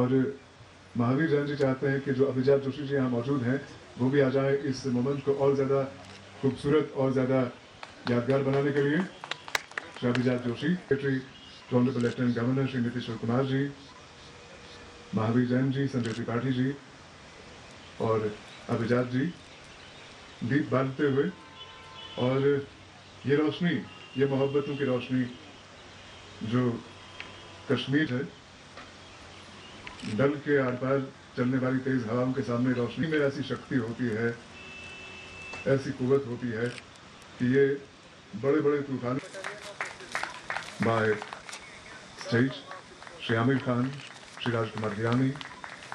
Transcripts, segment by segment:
और महावीर जैन जी चाहते हैं कि जो अभिजात जोशी जी यहाँ मौजूद हैं वो भी आ जाए इस मोमेंट को और ज़्यादा खूबसूरत और ज़्यादा यादगार बनाने के लिए। Shri Abhijat Joshi, secretary honourable lieutenant governor Shri Nitish Kumar ji, Mahavir Jain ji, Sanjay Tripathi ji और अभिजात जी दीप बांधते हुए, और ये रोशनी, ये मोहब्बतों की रोशनी जो कश्मीर है, डल के आर पार चलने वाली तेज हवाओं के सामने रोशनी में ऐसी शक्ति होती है, ऐसी कुव्वत होती है कि ये बड़े बड़े तूफान। By state Shri Aamir Khan, Shri Rajkumar Hirani,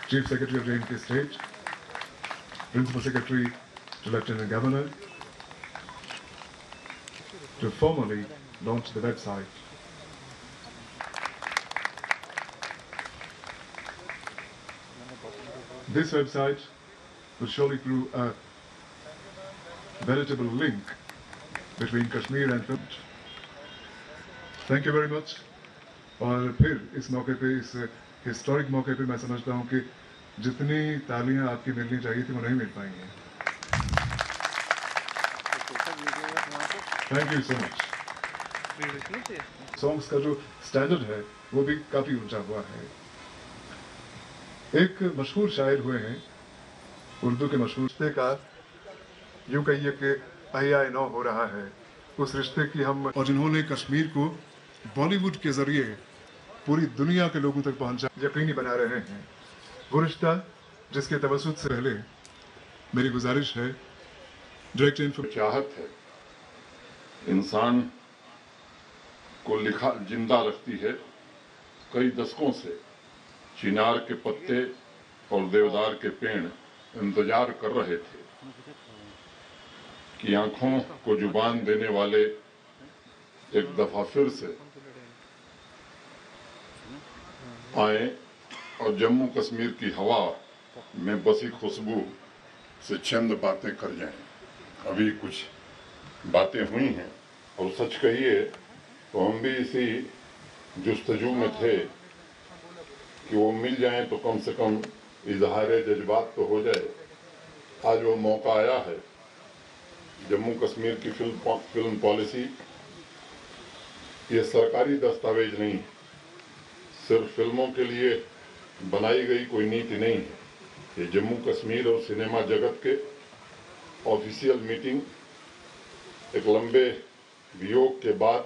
chief secretary of JNK state, principal secretary to Lieutenant Governor, to formally launch the website. This website will surely prove a veritable link between Kashmir and Punjab. Thank you very much. और फिर इस मौके पे, इस historic मौके पे मैं समझता हूँ कि जितनी तालियां आपकी मिलनी चाहिए थी वो नहीं मिल पाई हैं। Thank you so much. Songs का जो स्टैंडर्ड है वो भी काफी ऊंचा हुआ है। एक मशहूर शायर हुए हैं, उर्दू के मशहूर रिश्ते का यूं कहिए कि अहिया नौ हो रहा है, उस रिश्ते की हम, और जिन्होंने कश्मीर को बॉलीवुड के जरिए पूरी दुनिया के लोगों तक पहुंचा यकीनी बना रहे हैं। वो रिश्ता जिसके तवज्जुह से पहले मेरी गुजारिश है, डायरेक्ट इन्फॉर्मेशन चाहत है इंसान को लिखा जिंदा रखती है। कई दशकों से चिनार के पत्ते और देवदार के पेड़ इंतजार कर रहे थे कि आंखों को जुबान देने वाले एक दफा फिर से आए और जम्मू कश्मीर की हवा में बसी खुशबू से चंद बातें कर जाएं। अभी कुछ बातें हुई हैं और सच कहिए तो हम भी इसी जुस्तजू में थे कि वो मिल जाएं तो कम से कम इजहार जज्बात तो हो जाए। आज वो मौका आया है। जम्मू कश्मीर की फिल्म पॉलिसी ये सरकारी दस्तावेज नहीं है, सिर्फ फिल्मों के लिए बनाई गई कोई नीति नहीं है। ये जम्मू कश्मीर और सिनेमा जगत के ऑफिशियल मीटिंग, एक लंबे वियोग के बाद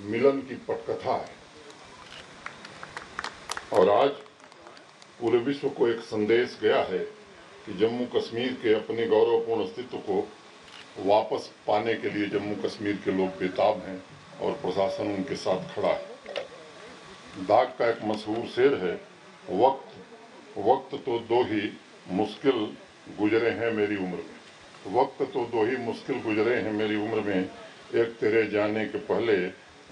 मिलन की पटकथा है। और आज पूरे विश्व को एक संदेश गया है कि जम्मू कश्मीर के अपने गौरवपूर्ण अस्तित्व को वापस पाने के लिए जम्मू कश्मीर के लोग बेताब हैं और प्रशासन उनके साथ खड़ा है। दाग का एक मशहूर शेर है, वक्त तो दो ही मुश्किल गुजरे हैं मेरी उम्र में। वक्त तो दो ही मुश्किल गुजरे हैं मेरी उम्र में, एक तेरे जाने के पहले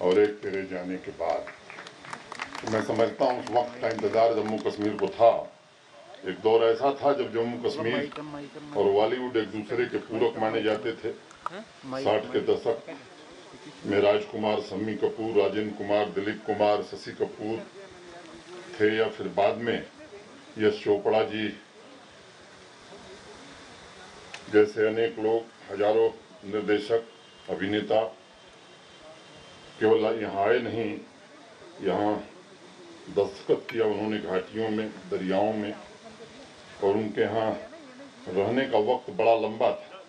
और एक तेरे जाने के बाद। मैं समझता हूँ उस वक्त का इंतजार जम्मू कश्मीर को था। एक दौर ऐसा था जब जम्मू कश्मीर और बॉलीवुड एक दूसरे के पूरक माने जाते थे। 60 के दशक में राजकुमार, शम्मी कपूर, राजेंद्र कुमार, दिलीप कुमार, शशि कपूर थे, या फिर बाद में यश चोपड़ा जी जैसे अनेक लोग, हजारों निर्देशक, अभिनेता केवल यहाँ आए नहीं, यहाँ दस्तखत किया उन्होंने घाटियों में, दरियाओं में, और उनके यहाँ रहने का वक्त बड़ा लंबा था,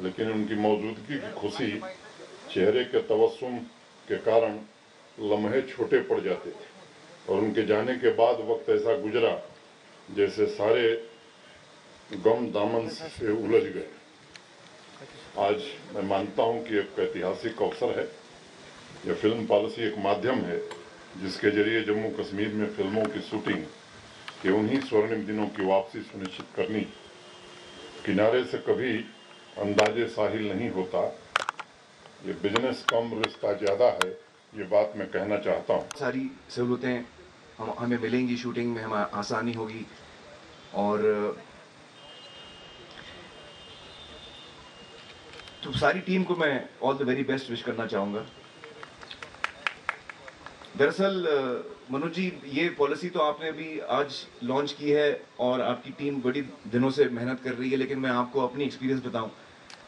लेकिन उनकी मौजूदगी की खुशी चेहरे के तबस्सुम के कारण लम्हे छोटे पड़ जाते थे, और उनके जाने के बाद वक्त ऐसा गुजरा जैसे सारे गम दामन से उलझ गए। आज मैं मानता हूं कि एक ऐतिहासिक अवसर है। यह फिल्म पॉलिसी एक माध्यम है जिसके जरिए जम्मू कश्मीर में फिल्मों की शूटिंग के उन्हीं स्वर्णिम दिनों की वापसी सुनिश्चित करनी। किनारे से कभी अंदाजे साहिल नहीं होता, ये बिजनेस कम रिश्ता ज्यादा है, ये बात मैं कहना चाहता हूँ। सारी सहूलतें हमें मिलेंगी, शूटिंग में हमें आसानी होगी, और तो सारी टीम को मैं all the very best wish करना चाहूँगा। दरअसल मनोज जी, ये पॉलिसी तो आपने अभी आज लॉन्च की है और आपकी टीम बड़ी दिनों से मेहनत कर रही है, लेकिन मैं आपको अपनी एक्सपीरियंस बताऊं,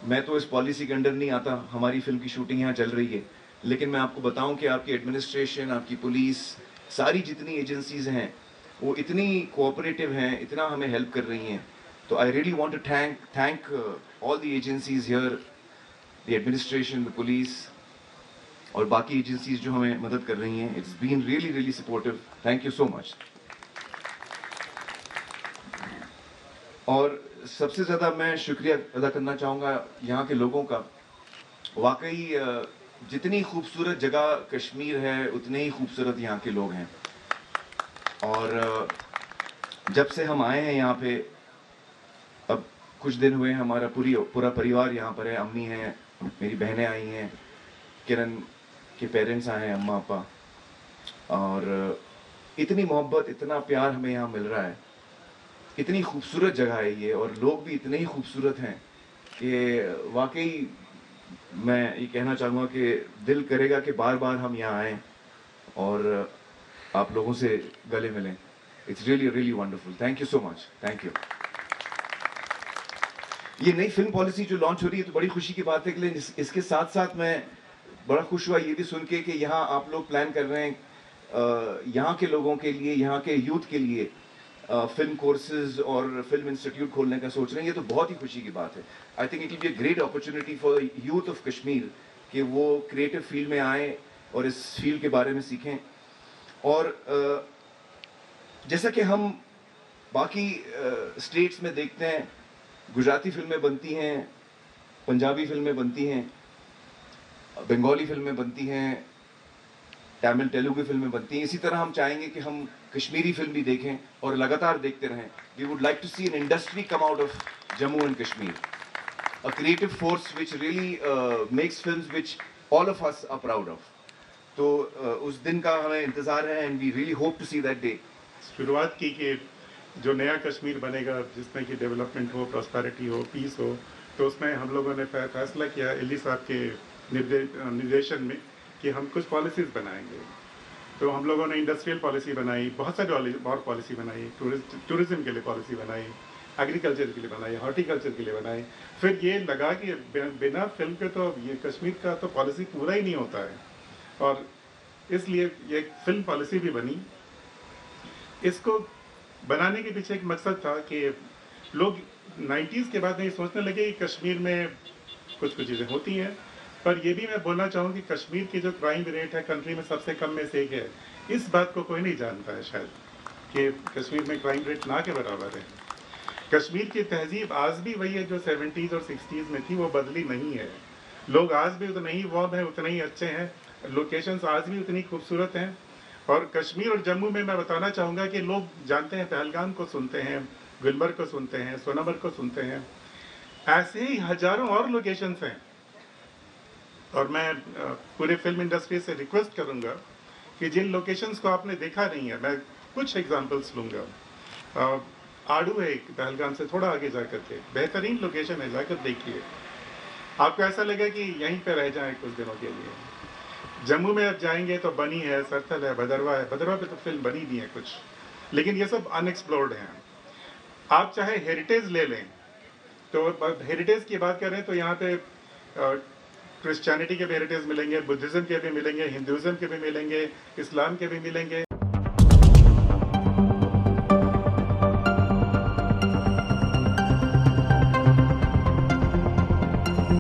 मैं तो इस पॉलिसी के अंडर नहीं आता, हमारी फिल्म की शूटिंग यहाँ चल रही है, लेकिन मैं आपको बताऊं कि आपकी एडमिनिस्ट्रेशन, आपकी पुलिस, सारी जितनी एजेंसीज हैं वो इतनी कोऑपरेटिव हैं, इतना हमें हेल्प कर रही हैं। तो I really want to thank all the agencies here, the administration, the police और बाकी एजेंसीज जो हमें मदद कर रही हैं। It's been really really supportive, thank you so much. और सबसे ज़्यादा मैं शुक्रिया अदा करना चाहूँगा यहाँ के लोगों का। वाकई जितनी खूबसूरत जगह कश्मीर है उतने ही खूबसूरत यहाँ के लोग हैं। और जब से हम आए हैं यहाँ पे, अब कुछ दिन हुए, हमारा पूरा परिवार यहाँ पर है। अम्मी हैं, मेरी बहनें आई हैं, किरण के पेरेंट्स आए हैं, अम्मा पापा, और इतनी मोहब्बत, इतना प्यार हमें यहाँ मिल रहा है। इतनी खूबसूरत जगह है ये और लोग भी इतने ही खूबसूरत हैं कि वाकई मैं ये कहना चाहूँगा कि दिल करेगा कि बार बार हम यहाँ आएँ और आप लोगों से गले मिलें। It's really really wonderful, thank you so much, thank you. ये नई फिल्म पॉलिसी जो लॉन्च हो रही है तो बड़ी खुशी की बात है, लेकिन इसके साथ साथ मैं बड़ा खुश हुआ ये भी सुन के कि यहाँ आप लोग प्लान कर रहे हैं यहाँ के लोगों के लिए, यहाँ के यूथ के लिए फिल्म कोर्सेज और फिल्म इंस्टीट्यूट खोलने का सोच रहे हैं। ये तो बहुत ही खुशी की बात है। I think it will be a great opportunity for youth of Kashmir कि वो क्रिएटिव फील्ड में आए और इस फील्ड के बारे में सीखें। और जैसा कि हम बाकी स्टेट्स में देखते हैं, गुजराती फिल्में बनती हैं, पंजाबी फिल्में बनती हैं, बंगाली फिल्में बनती हैं, तमिल तेलुगु फिल्में बनती हैं। इसी तरह हम चाहेंगे कि हम कश्मीरी फिल्म भी देखें और लगातार देखते रहें। We would like to see an industry come out of Jammu and Kashmir, a creative force which really makes films which all of us are proud of. तो उस दिन का हमें इंतजार है and we really hope to see that day. शुरुआत की कि जो नया कश्मीर बनेगा, जिसमें कि डेवलपमेंट हो, प्रॉस्पेरिटी हो, पीस हो, तो उसमें हम लोगों ने फैसला किया इली साहब के निर्देशन में कि हम कुछ पॉलिसीज़ बनाएंगे। तो हम लोगों ने इंडस्ट्रियल पॉलिसी बनाई, बहुत सारी और पॉलिसी बनाई, टूरिज्म के लिए पॉलिसी बनाई, एग्रीकल्चर के लिए बनाई, हॉर्टिकल्चर के लिए बनाई। फिर ये लगा कि बिना फिल्म के तो ये कश्मीर का तो पॉलिसी पूरा ही नहीं होता है, और इसलिए ये फिल्म पॉलिसी भी बनी। इसको बनाने के पीछे एक मकसद था कि लोग 90s के बाद नहीं सोचने लगे कि कश्मीर में कुछ चीज़ें होती हैं, पर ये भी मैं बोलना चाहूँ कि कश्मीर की जो क्राइम रेट है कंट्री में सबसे कम में से एक है। इस बात को कोई नहीं जानता है शायद कि कश्मीर में क्राइम रेट ना के बराबर है। कश्मीर की तहजीब आज भी वही है जो 70s और 60s में थी, वो बदली नहीं है। लोग आज भी उतने ही वार्म हैं, उतने ही अच्छे हैं, लोकेशंस आज भी उतनी खूबसूरत हैं। और कश्मीर और जम्मू में मैं बताना चाहूँगा कि लोग जानते हैं, पहलगाम को सुनते हैं, गुलमर्ग को सुनते हैं, सोनमर्ग को सुनते हैं, ऐसे ही हजारों और लोकेशंस हैं। और मैं पूरे फिल्म इंडस्ट्री से रिक्वेस्ट करूंगा कि जिन लोकेशंस को आपने देखा नहीं है, मैं कुछ एग्जांपल्स लूंगा। आड़ू है एक, पहलगाम से थोड़ा आगे जाकर के बेहतरीन लोकेशन है, जाकर देखिए, आपको ऐसा लगेगा कि यहीं पे रह जाएं कुछ दिनों के लिए। जम्मू में अब जाएंगे तो बनी है, सरथल है, भदरवा है। भदरवा पे तो फिल्म बनी भी है कुछ, लेकिन ये सब अनएक्सप्लोर्ड हैं। आप चाहे हेरिटेज ले लें, तो हेरिटेज की बात करें तो यहाँ पे क्रिश्चियनिटी के भी हेरिटेज मिलेंगे, बुद्धिज्म के भी मिलेंगे, हिंदुइज्म के भी मिलेंगे, इस्लाम के भी मिलेंगे।